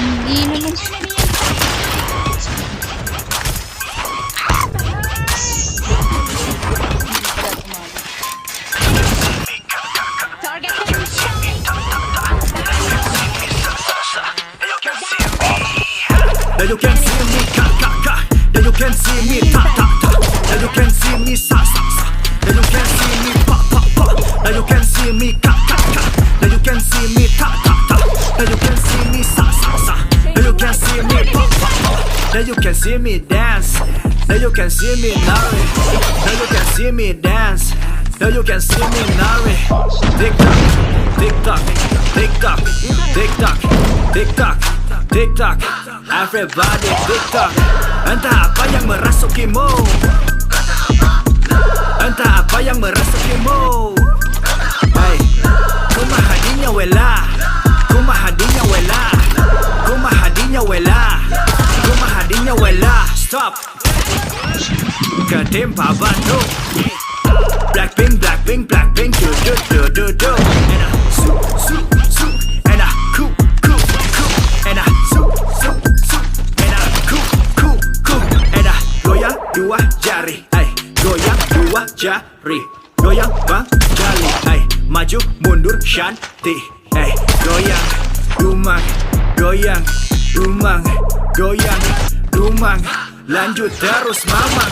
Hindi naman. Now you can see me ka ka ka. Now you can see me ta ta ta. Now you can see me sa sa sa. Now you can see me pa pa pa. Now you can see me ka ka ka. Now you can see me ta ta ta. Now you can see me sa sa sa. Now you can see me pa pa pa. Now you can see me dance. Now you can see me nari. Now you can see me dance. Now you can see me nari. Tick tock, tick tock, tick tock, tick tock, tick tock, tick tock. Everybody tick tock. Entah apa yang merasukimu. Entah apa yang merasukimu. Hey, kumahadinya wela, kumahadinya wela, kumahadinya wela, kumahadinya wela. Stop. Ketimpa batu. Blackpink, Blackpink, Blackpink, do do do do do. And I su su su. And I cool cool cool. And I su su su. And I cool cool cool. And I goyang dua jari, ay goyang dua jari, goyang bang jali, ay maju mundur shanti, ay goyang dumang, goyang dumang, goyang dumang, lanjut terus mamang.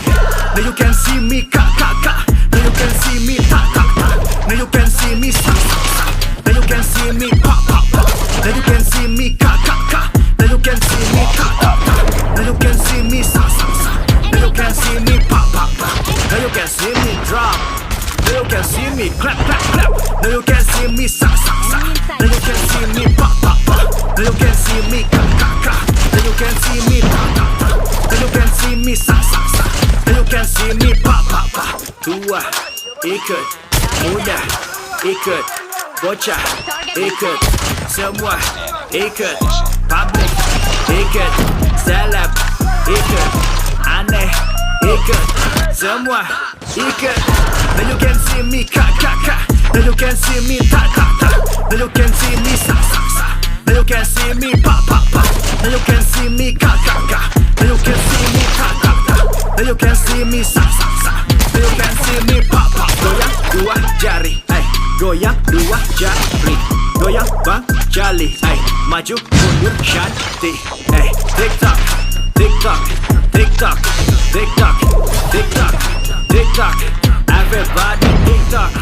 Now you can see me ka ka ka. Now you can see me ta ta ta. Now you can see me sa sa sa. Now you can see me pa pa pa. Now you can see me ka ka ka. Now you can see me ta ta ta. Now you can see me sa sa sa. Now you can see me pa pa pa. Now you can see me drop. Now you can see me clap clap clap. Now you can see me sa sa sa. Now you can see me pa pa pa. Now you can see me ka ka ka. Now you can see me ta ta ta. Now you can see me sa sa sa. Now you can see me pa pa pa. Tua ikut, muda ikut, bocah ikut, semua ikut, public ikut, seleb ikut, aneh ikut, semua ikut. Now you can see me ka ka ka. Now you can see me ta ta ta. Now you can see me sa sa sa. Now you can see me pa pa pa. Now you can see me ka ka ka. Now you can see me ta ta ta. Now you can see me sa sa sa. Now you can see me pa pa. Goyang dua jari, ay goyang dua jari, goyang bang jali, ay maju mundur shanti, ay tick tock, tick tock, tick tock, tick tock, tick tock, tick tock. Everybody tick tock.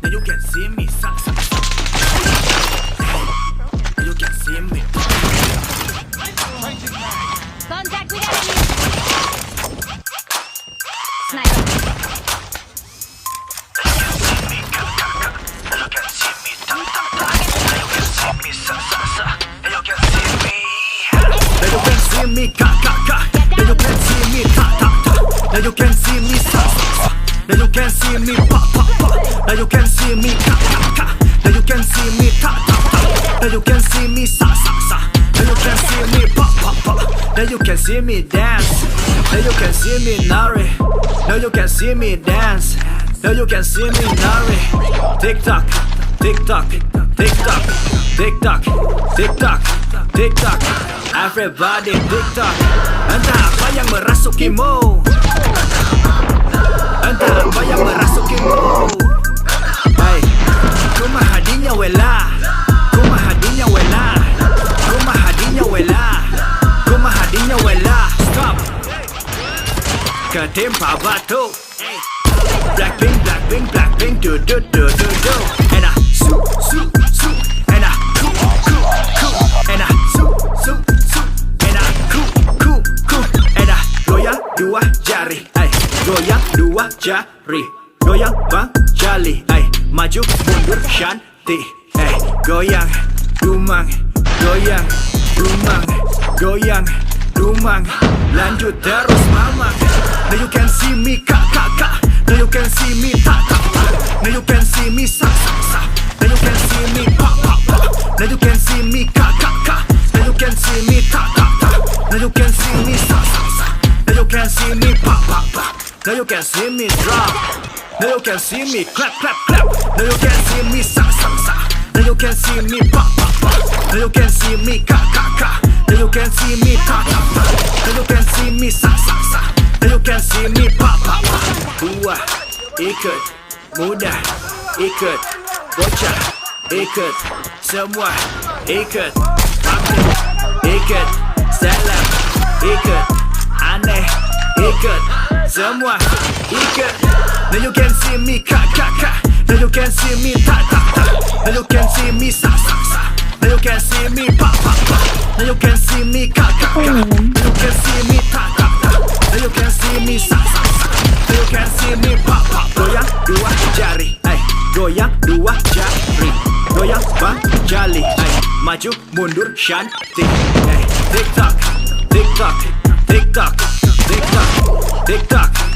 Now you can see me sa sa sa. Now you can see me. Contact with enemy. Sniper. Now you can see me ta ta ta. Now you can see me sa sa sa. Now you can see me. Now you can see me ka ka ka. Now you can see me ta ta ta. Now you can see me sa sa sa. Now you can see me pa pa pa. Now you can see me ka ka ka. Now you can see me ta ta ta. Now you can see me sa sa sa. Now you can see me pa pa pa. Now you can see me dance. Now you can see me nari. Now you can see me dance. Now you can see me nari. Tick tock, tick tock, tick tock, tick tock, tick tock, tick tock. Everybody tick tock. Entah apa yang merasukimu. Entah apa yang merasukimu. Hey, kumahadinya wela, kumahadinya wela, kumahadinya wela, kumahadinya wela. Stop. Ketimpa batu. Blackpink, Blackpink, Blackpink, do do do do do. And I su su su. And I cool cool cool. And I su su su. And I cool cool cool. And I goyang dua jari, ay goyang dua jari, goyang bang jali, ay maju mundur shanti, ay goyang dumang, goyang dumang, goyang dumang, lanjut terus mamang. Now you can see me ka ka ka. Now you can see me ta ta ta. Now you can see me sa sa sa. Now you can see me pa pa pa. Now you can see me ka ka ka. Now you can see me ta ta ta. Now you can see me sa sa sa. Now you can see me pa pa pa. Now you can see me drop. Now you can see me clap, clap, clap. Now you can see me sa, sa, sa. Now you can see me pop, pop, pop. Now you can see me ka, ka, ka. Now you can see me ta, ta, ta. Now you can see me sa, sa, sa. Now you can see me pop, pop, pop. Tua, ikut, muda, ikut, bocah, ikut, semua, ikut, hampir, ikut, salam, ikut, aneh, ikut, semua, ikut. Now you can see me ka, ka, ka. Now you can see me ta, ta, ta. Now you can see me sa, sa, sa. Now you can see me pa, pa, pa. Now you can see me ka, ka, ka. Now you can see me ta, ta, ta. Now you can see me sa, sa, sa. Now you can see me pa, pa. Goyang dua jari, ay. Goyang dua jari. Goyang bang jali, ay. Maju mundur shanti, ay. Tik tak, tik tak, tik tak, tik tak, tik tak.